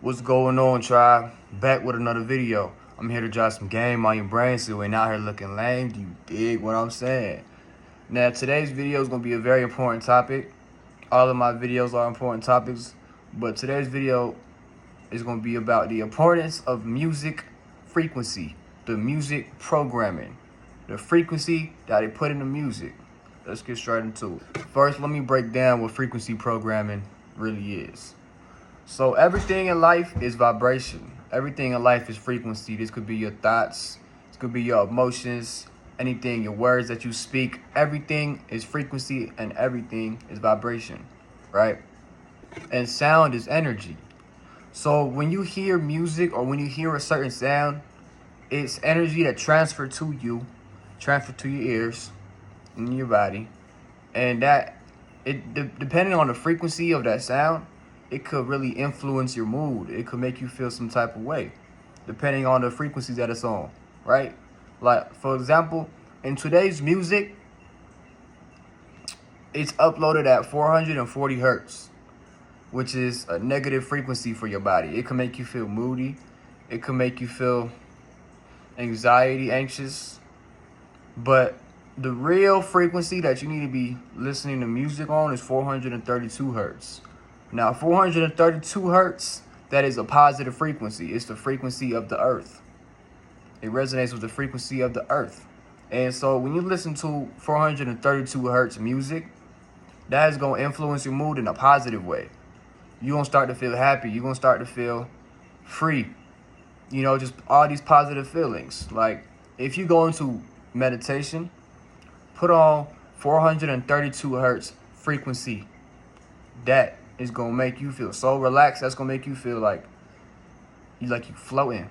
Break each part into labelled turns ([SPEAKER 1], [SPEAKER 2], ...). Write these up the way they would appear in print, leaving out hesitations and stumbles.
[SPEAKER 1] What's going on, tribe? Back with another video. I'm here to drop some game on your brain so we ain't out here looking lame. Do you dig what I'm saying? Now, today's video is going to be a very important topic. All of my videos are important topics, but today's video is going to be about the importance of music frequency, the music programming, the frequency that they put in the music. Let's get straight into it. First, let me break down what frequency programming really is. So everything in life is vibration. Everything in life is frequency. This could be your thoughts. This could be your emotions. Anything, your words that you speak. Everything is frequency and everything is vibration, right? And sound is energy. So when you hear music or when you hear a certain sound, it's energy that transferred to you, transferred to your ears, in your body. And depending on the frequency of that sound, it could really influence your mood. It could make you feel some type of way, depending on the frequency that it's on, right? Like, for example, in today's music, it's uploaded at 440 hertz, which is a negative frequency for your body. It can make you feel moody. It could make you feel anxious. But the real frequency that you need to be listening to music on is 432 hertz. Now, 432 hertz, that is a positive frequency. It's the frequency of the earth. It resonates with the frequency of the earth. And so when you listen to 432 hertz music, that is going to influence your mood in a positive way. You're going to start to feel happy. You're going to start to feel free. You know, just all these positive feelings. Like, if you go into meditation, put on 432 hertz frequency. That is gonna make you feel so relaxed. That's gonna make you feel like you floating.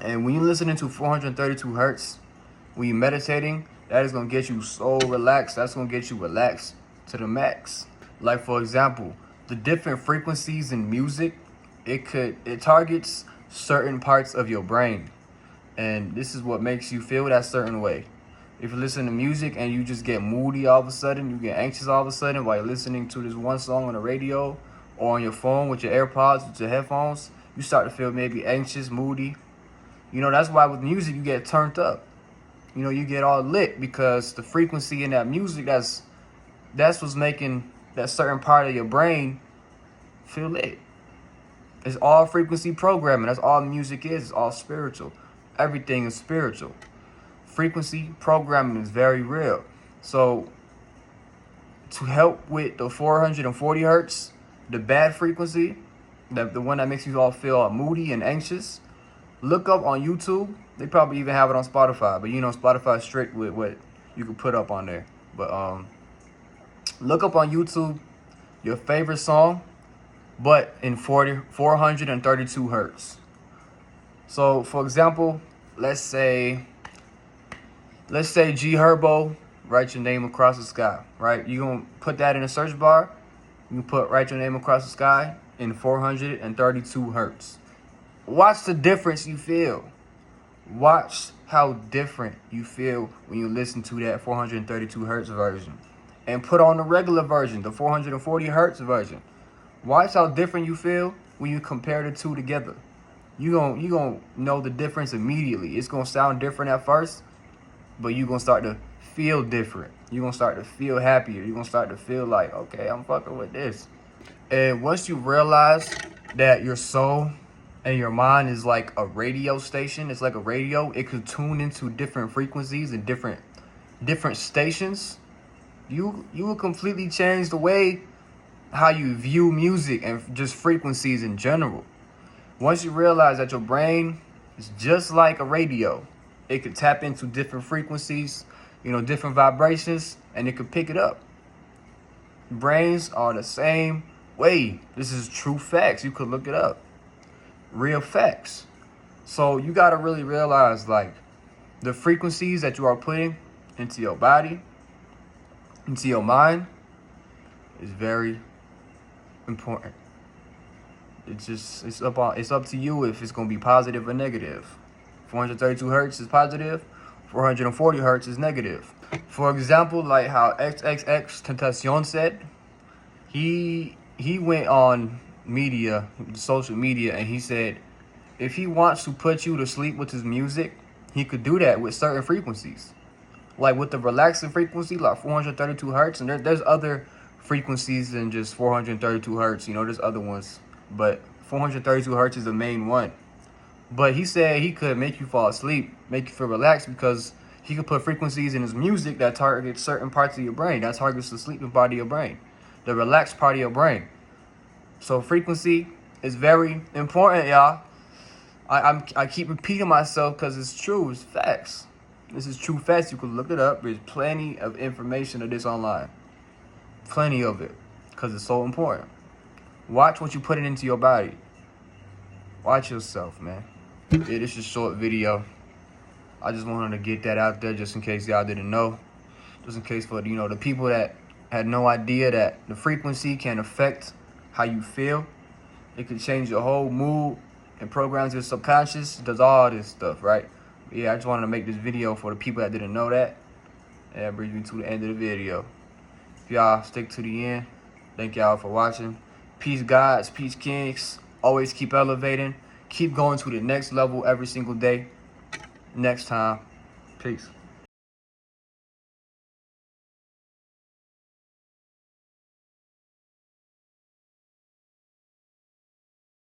[SPEAKER 1] And when you're listening to 432 hertz, when you're meditating, that is gonna get you so relaxed. That's gonna get you relaxed to the max. Like, for example, the different frequencies in music, it targets certain parts of your brain, and this is what makes you feel that certain way. If you listen to music and you just get moody all of a sudden, you get anxious all of a sudden while you're listening to this one song on the radio or on your phone with your AirPods, with your headphones, you start to feel maybe anxious, moody. You know, that's why with music you get turned up. You know, you get all lit because the frequency in that music, that's what's making that certain part of your brain feel lit. It's all frequency programming. That's all music is. It's all spiritual. Everything is spiritual. Frequency programming is very real. So to help with the 440 hertz, the bad frequency, the one that makes you all feel moody and anxious, look up on YouTube. They probably even have it on Spotify, but you know, Spotify is strict with what you can put up on there. But look up on YouTube your favorite song, but in 432 hertz. So for example, let's say G Herbo, Write Your Name Across the Sky, right? You're going to put that in a search bar. You can put Write Your Name Across the Sky in 432 hertz. Watch the difference you feel. Watch how different you feel when you listen to that 432 hertz version. And put on the regular version, the 440 hertz version. Watch how different you feel when you compare the two together. You're gonna know the difference immediately. It's going to sound different at first, but you're going to start to feel different. You're going to start to feel happier. You're going to start to feel like, okay, I'm fucking with this. And once you realize that your soul and your mind is like a radio station, it's like a radio, it could tune into different frequencies and different stations, you will completely change the way how you view music and just frequencies in general. Once you realize that your brain is just like a radio, it could tap into different frequencies, you know, different vibrations, and it could pick it up. Brains are the same way. This is true facts. You could look it up. Real facts. So you got to really realize, like, the frequencies that you are putting into your body, into your mind, is very important. It's up to you if it's going to be positive or negative. 432 hertz is positive, 440 hertz is negative. For example, like how XXX Tentacion said, he went on media, social media, and he said if he wants to put you to sleep with his music, he could do that with certain frequencies. Like with the relaxing frequency, like 432 hertz, and there's other frequencies than just 432 hertz. You know, there's other ones, but 432 hertz is the main one. But he said he could make you fall asleep, make you feel relaxed, because he could put frequencies in his music that target certain parts of your brain. That targets the sleeping part of your brain, the relaxed part of your brain. So frequency is very important, y'all. I keep repeating myself because it's true. It's facts. This is true facts. You can look it up. There's plenty of information of this online. Plenty of it, because it's so important. Watch what you put it into your body. Watch yourself, man. Yeah, this is a short video. I just wanted to get that out there just in case y'all didn't know. Just in case for, the people that had no idea that the frequency can affect how you feel. It can change your whole mood and programs your subconscious. It does all this stuff, right? But yeah, I just wanted to make this video for the people that didn't know that. And that brings me to the end of the video. If y'all stick to the end, thank y'all for watching. Peace, gods, peace, kings. Always keep elevating. Keep going to the next level every single day. Next time. Peace.